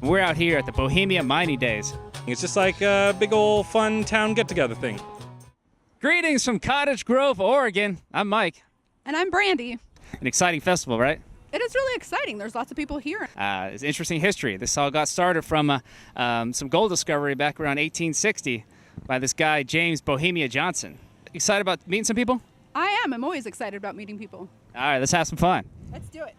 We're out here at the Bohemia Mining Days. It's just like a big old fun town get-together thing. Greetings from Cottage Grove, Oregon. I'm Mike. And I'm Brandy. An exciting festival, right? It is really exciting. There's lots of people here. It's interesting history. This all got started from some gold discovery back around 1860 by this guy, James Bohemia Johnson. Excited about meeting some people? I am. I'm always excited about meeting people. All right, let's have some fun. Let's do it.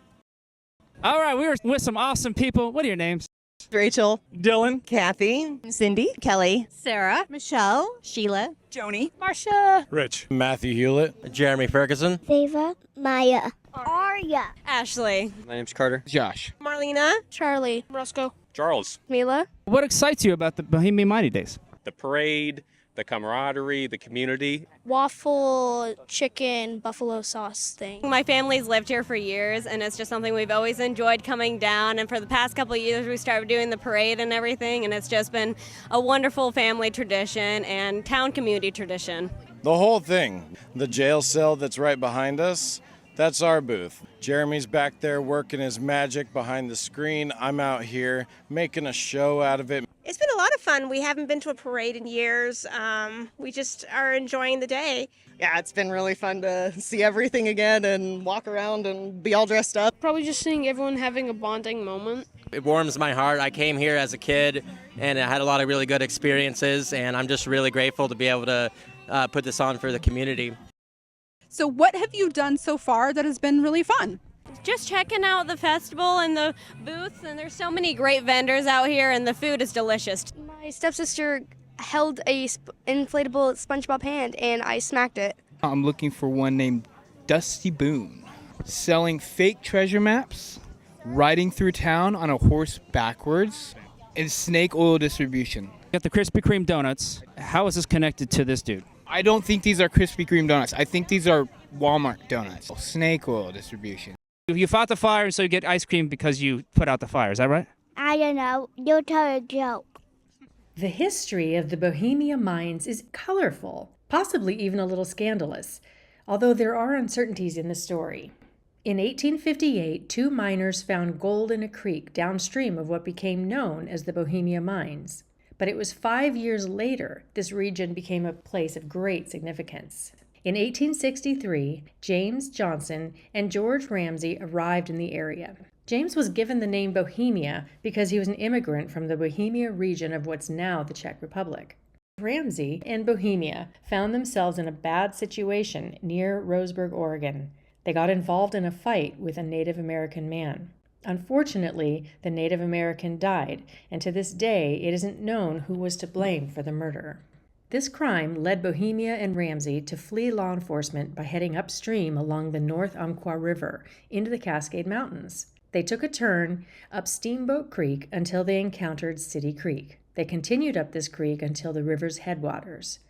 All right, we were with some awesome people. What are your names? Rachel, Dylan, Kathy, Cindy, Kelly, Sarah, Michelle, Sheila, Joni, Marcia, Rich, Matthew Hewlett, Jeremy Ferguson, Seva, Maya, Arya, Ashley, my name's Carter, Josh, Marlena, Charlie, Roscoe, Charles. Mila. What excites you about the Bohemia Mining Days? The parade, the camaraderie, the community. Waffle, chicken, buffalo sauce thing. My family's lived here for years, and it's just something we've always enjoyed coming down. And for the past couple of years, we started doing the parade and everything, and it's just been a wonderful family tradition and town community tradition. the whole thing. The jail cell that's right behind us, that's our booth. Jeremy's back there working his magic behind the screen. I'm out here making a show out of it. It's been a lot of fun. We haven't been to a parade in years. We just are enjoying the day. Yeah, it's been really fun to see everything again and walk around and be all dressed up. Probably just seeing everyone having a bonding moment. It warms my heart. I came here as a kid and I had a lot of really good experiences, and I'm just really grateful to be able to put this on for the community. So what have you done so far that has been really fun? Just checking out the festival and the booths, and there's so many great vendors out here, and the food is delicious. My stepsister held a inflatable SpongeBob hand and I smacked it. I'm looking for one named Dusty Boone, selling fake treasure maps, riding through town on a horse backwards, and snake oil distribution. Got the Krispy Kreme donuts. How is this connected to this dude? I don't think these are Krispy Kreme donuts. I think these are Walmart donuts. Snake oil distribution. You fought the fire, so you get ice cream because you put out the fire. Is that right? I don't know. You tell a joke. The history of the Bohemia mines is colorful, possibly even a little scandalous, although there are uncertainties in the story. In 1858, two miners found gold in a creek downstream of what became known as the Bohemia Mines. But it was 5 years later this region became a place of great significance. In 1863, James Johnson and George Ramsay arrived in the area. James was given the name Bohemia because he was an immigrant from the Bohemia region of what's now the Czech Republic. Ramsay and Bohemia found themselves in a bad situation near Roseburg, Oregon. They got involved in a fight with a Native American man. Unfortunately, the Native American died, and to this day it isn't known who was to blame for the murder. This crime led Bohemia and Ramsay to flee law enforcement by heading upstream along the North Umpqua River into the Cascade Mountains. They took a turn up Steamboat Creek until they encountered City Creek. They continued up this creek until the river's headwaters.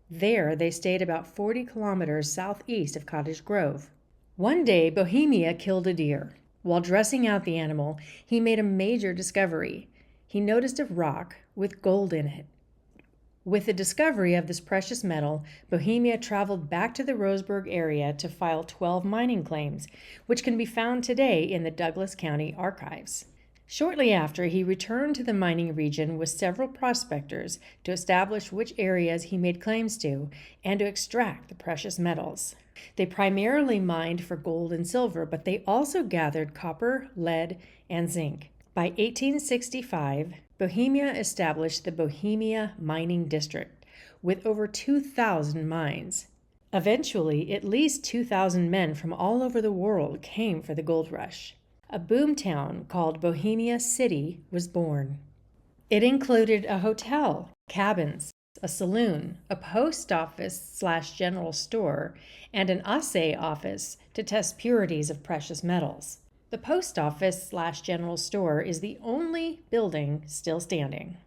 There, they stayed about 40 kilometers southeast of Cottage Grove. One day, Bohemia killed a deer. While dressing out the animal, he made a major discovery. He noticed a rock with gold in it. With the discovery of this precious metal, Bohemia traveled back to the Roseburg area to file 12 mining claims, which can be found today in the Douglas County Archives. Shortly after, he returned to the mining region with several prospectors to establish which areas he made claims to and to extract the precious metals. They primarily mined for gold and silver, but they also gathered copper, lead, and zinc. By 1865, Bohemia established the Bohemia Mining District with over 2,000 mines. Eventually, at least 2,000 men from all over the world came for the gold rush. A boomtown called Bohemia City was born. It included a hotel, cabins, a saloon, a post office/general store, and an assay office to test purities of precious metals. The post office/general store is the only building still standing.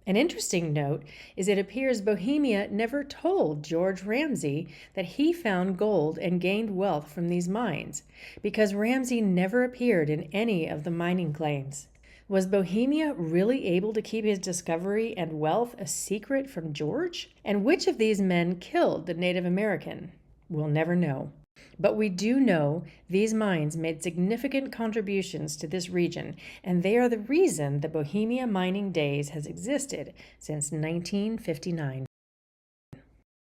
An interesting note is it appears Bohemia never told George Ramsay that he found gold and gained wealth from these mines, because Ramsay never appeared in any of the mining claims. Was Bohemia really able to keep his discovery and wealth a secret from George? And which of these men killed the Native American? We'll never know. But we do know these mines made significant contributions to this region, and they are the reason the Bohemia Mining Days has existed since 1959.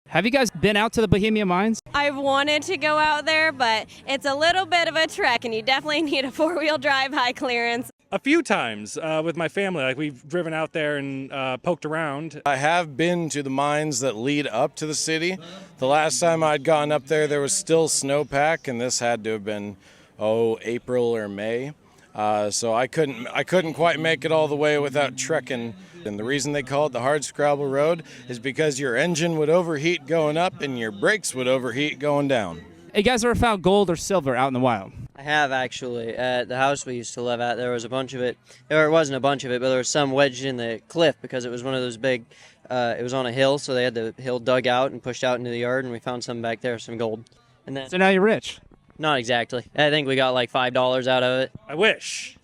Have you guys been out to the Bohemia mines? I've wanted to go out there, but it's a little bit of a trek, and you definitely need a four-wheel drive high clearance. A few times with my family. Like, we've driven out there and poked around. I have been to the mines that lead up to the city. The last time I'd gone up there, there was still snowpack, and this had to have been, April or May. So I couldn't quite make it all the way without trekking. And the reason they call it the Hardscrabble Road is because your engine would overheat going up and your brakes would overheat going down. Hey, you guys ever found gold or silver out in the wild? I have, actually. At the house we used to live at, there was a bunch of it. Or it wasn't a bunch of it, but there was some wedged in the cliff because it was one of those big, it was on a hill, so they had the hill dug out and pushed out into the yard, and we found some back there, some gold. And then, so now you're rich? Not exactly. I think we got like $5 out of it. I wish.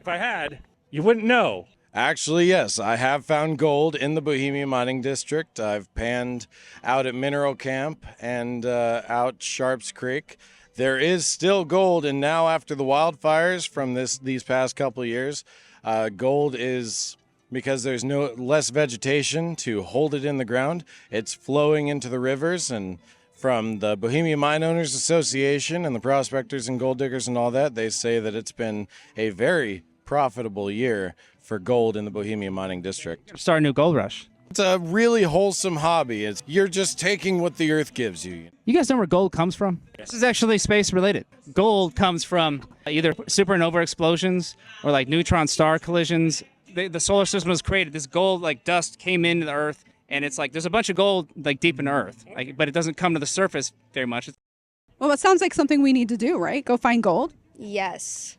If I had, you wouldn't know. Actually, yes, I have found gold in the Bohemia Mining District. I've panned out at Mineral Camp and out Sharps Creek. There is still gold, and now after the wildfires from these past couple of years, gold is, because there's less vegetation to hold it in the ground, it's flowing into the rivers. And from the Bohemia Mine Owners Association and the prospectors and gold diggers and all that, they say that it's been a very profitable year for gold in the Bohemia Mining District. Start a new gold rush. It's a really wholesome hobby. You're just taking what the earth gives you. You guys know where gold comes from? This is actually space related. Gold comes from either supernova explosions or like neutron star collisions. The solar system was created. This gold like dust came into the earth, and it's like there's a bunch of gold like deep in the earth, but it doesn't come to the surface very much. Well, it sounds like something we need to do, right? Go find gold? Yes.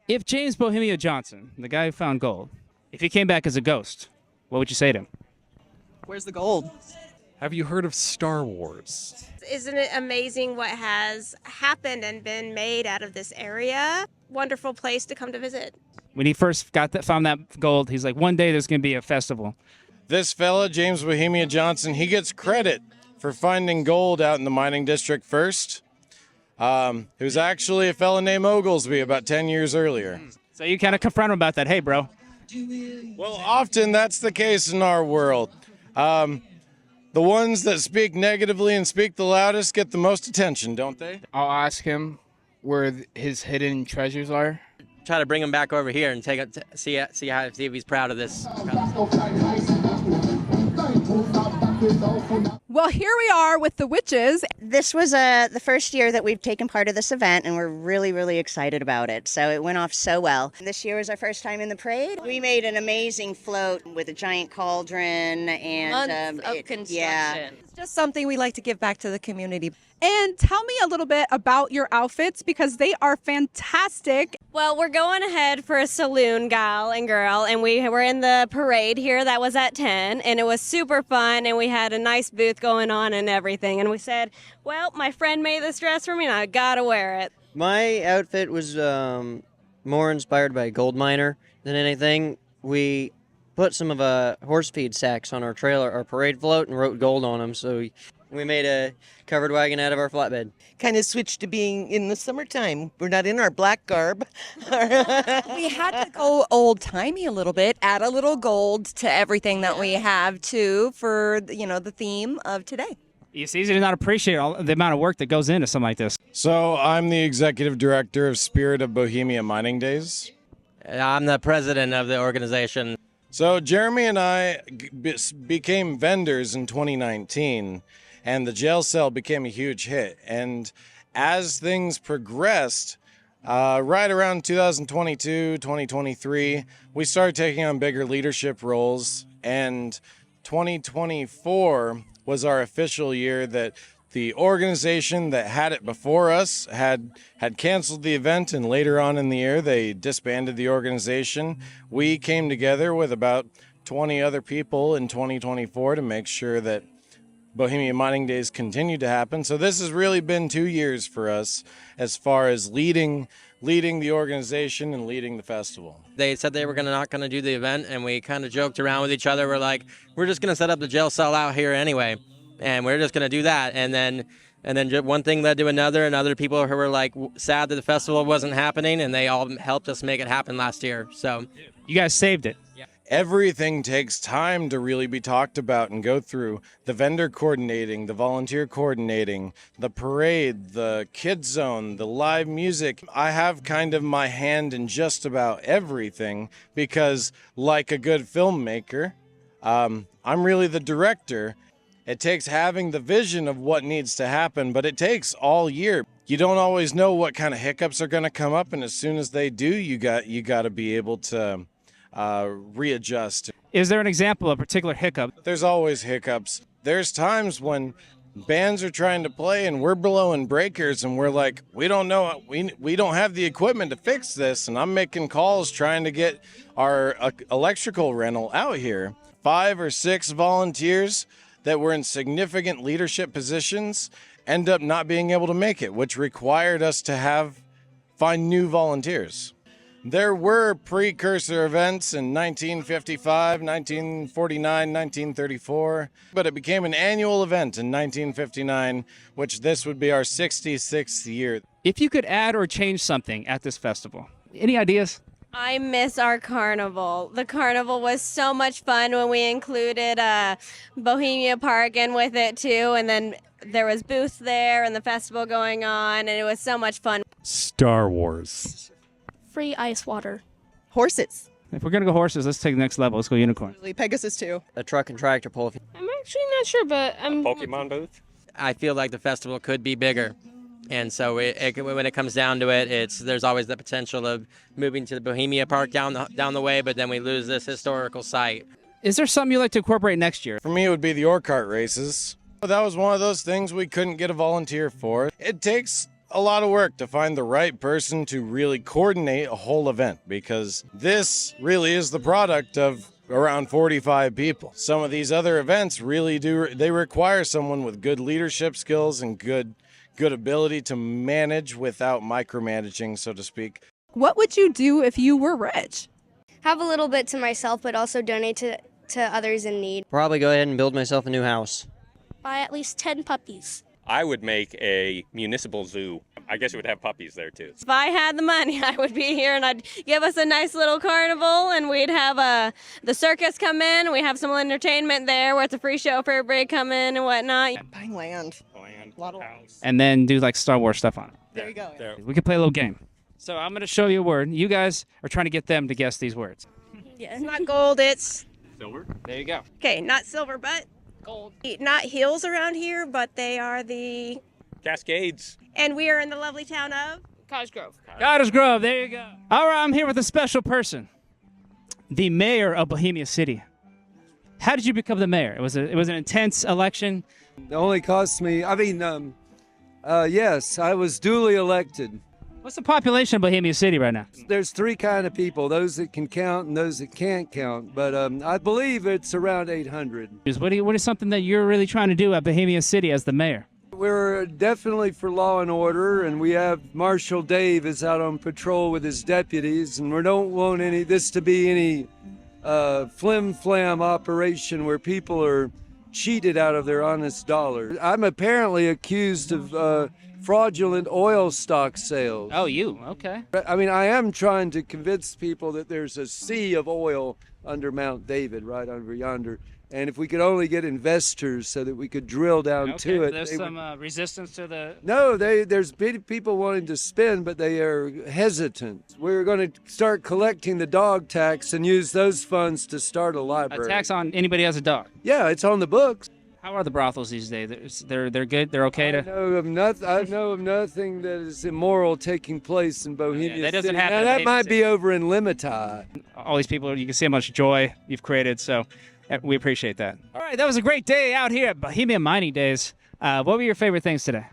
If James Bohemia Johnson, the guy who found gold, if he came back as a ghost, what would you say to him? Where's the gold? Have you heard of Star Wars? Isn't it amazing what has happened and been made out of this area? Wonderful place to come to visit. When he first found that gold, he's like, one day there's going to be a festival. This fella, James Bohemia Johnson, he gets credit for finding gold out in the mining district first. It was actually a fella named Oglesby about 10 years earlier. So you kind of confront him about that. Hey, bro. Well, often that's the case in our world. The ones that speak negatively and speak the loudest get the most attention, don't they? I'll ask him where his hidden treasures are. Try to bring him back over here and take it, see if he's proud of this. Well, here we are with the witches. This was the first year that we've taken part of this event, and we're really, really excited about it. So it went off so well. This year was our first time in the parade. We made an amazing float with a giant cauldron and months of construction. Yeah. It's just something we like to give back to the community. And tell me a little bit about your outfits because they are fantastic. Well, we're going ahead for a saloon gal and girl, and we were in the parade here that was at 10, and it was super fun, and we had a nice booth going on and everything. And we said, well, my friend made this dress for me, and I gotta wear it. My outfit was more inspired by a gold miner than anything. We put some of a horse feed sacks on our trailer, our parade float, and wrote gold on them. So we made a covered wagon out of our flatbed. Kind of switched to being in the summertime. We're not in our black garb. We had to go old-timey a little bit, add a little gold to everything that we have, too, for, the theme of today. It's easy to not appreciate the amount of work that goes into something like this. So I'm the executive director of Spirit of Bohemia Mining Days. I'm the president of the organization. So Jeremy and I became vendors in 2019, and the jail cell became a huge hit. And as things progressed, right around 2022, 2023, we started taking on bigger leadership roles, and 2024 was our official year that the organization that had it before us had canceled the event, and later on in the year they disbanded the organization. We came together with about 20 other people in 2024 to make sure that Bohemia Mining Days continued to happen. So this has really been 2 years for us as far as leading the organization and leading the festival. They said they were not going to do the event, and we kind of joked around with each other. We're like, we're just going to set up the jail cell out here anyway, and we're just going to do that. And then And then just one thing led to another, and other people who were like sad that the festival wasn't happening, and they all helped us make it happen last year. So you guys saved it. Everything takes time to really be talked about and go through. The vendor coordinating, the volunteer coordinating, the parade, the kids zone, the live music. I have kind of my hand in just about everything because, like a good filmmaker, I'm really the director. It takes having the vision of what needs to happen, but it takes all year. You don't always know what kind of hiccups are going to come up, and as soon as they do, you got to be able to readjust. Is there an example of a particular hiccup? There's always hiccups. There's times when bands are trying to play and we're blowing breakers and we're like, we don't know, we don't have the equipment to fix this, and I'm making calls trying to get our electrical rental out here. 5 or 6 volunteers that were in significant leadership positions end up not being able to make it, which required us to find new volunteers. There were precursor events in 1955, 1949, 1934, but it became an annual event in 1959, which this would be our 66th year. If you could add or change something at this festival, any ideas? I miss our carnival. The carnival was so much fun when we included Bohemia Park in with it too, and then there was booths there and the festival going on, and it was so much fun. Star Wars. Free ice water. Horses. If we're going to go horses, let's take the next level. Let's go unicorn. Pegasus too. A truck and tractor pull. I'm actually not sure, but I'm... Pokemon booth? I feel like the festival could be bigger. And so when it comes down to it, there's always the potential of moving to the Bohemia Park down the way, but then we lose this historical site. Is there something you'd like to incorporate next year? For me, it would be the Ore Cart races. That was one of those things we couldn't get a volunteer for. It takes a lot of work to find the right person to really coordinate a whole event, because this really is the product of around 45 people. Some of these other events really they require someone with good leadership skills and good ability to manage without micromanaging, so to speak. What would you do if you were rich? Have a little bit to myself, but also donate to others in need. Probably go ahead and build myself a new house. Buy at least 10 puppies. I would make a municipal zoo. I guess it would have puppies there too. If I had the money, I would be here, and I'd give us a nice little carnival, and we'd have the circus come in, and we have some entertainment there where it's a free show for everybody to come in and whatnot. Buying land. A lot of land. And then do like Star Wars stuff on it. There you go. There. We could play a little game. So I'm going to show you a word. You guys are trying to get them to guess these words. Yeah, it's not gold, it's... Silver? There you go. Okay, not silver, but... Gold. Not hills around here, but they are the... Cascades. And we are in the lovely town of... Cottage Grove. Cottage Grove, there you go. All right, I'm here with a special person. The mayor of Bohemia City. How did you become the mayor? It was an intense election. It only cost me, yes, I was duly elected. What's the population of Bohemia City right now? There's 3 kind of people, those that can count and those that can't count, but I believe it's around 800. What is something that you're really trying to do at Bohemia City as the mayor? We're definitely for law and order, and we have Marshal Dave is out on patrol with his deputies, and we don't want this to be any flim-flam operation where people are cheated out of their honest dollar. I'm apparently accused of fraudulent oil stock sales. Oh, you? Okay. I mean, I am trying to convince people that there's a sea of oil under Mount David, right over yonder. And if we could only get investors so that we could drill down to it. There's some resistance to the... No, there's people wanting to spend, but they are hesitant. We're going to start collecting the dog tax and use those funds to start a library. A tax on anybody who has a dog? Yeah, it's on the books. How are the brothels these days? They're good? They're okay to... I know of nothing that is immoral taking place in Bohemia that doesn't City. happen Now, in that Bohemia might City. be over in Limati. All these people, you can see how much joy you've created, so we appreciate that. All right, that was a great day out here at Bohemia Mining Days. What were your favorite things today?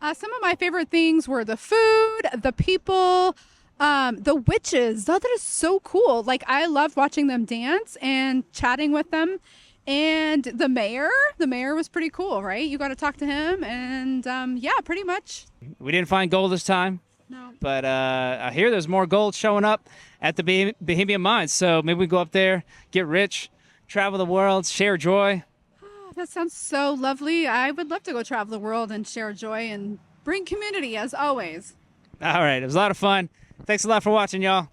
Some of my favorite things were the food, the people, the witches. That is so cool. Like, I loved watching them dance and chatting with them. And the mayor was pretty cool, right? You got to talk to him, and yeah, pretty much. We didn't find gold this time. No. But I hear there's more gold showing up at the Bohemia Mines, so maybe we go up there, get rich, travel the world, share joy. That sounds so lovely. I would love to go travel the world and share joy and bring community as always. All right. It was a lot of fun. Thanks a lot for watching, y'all.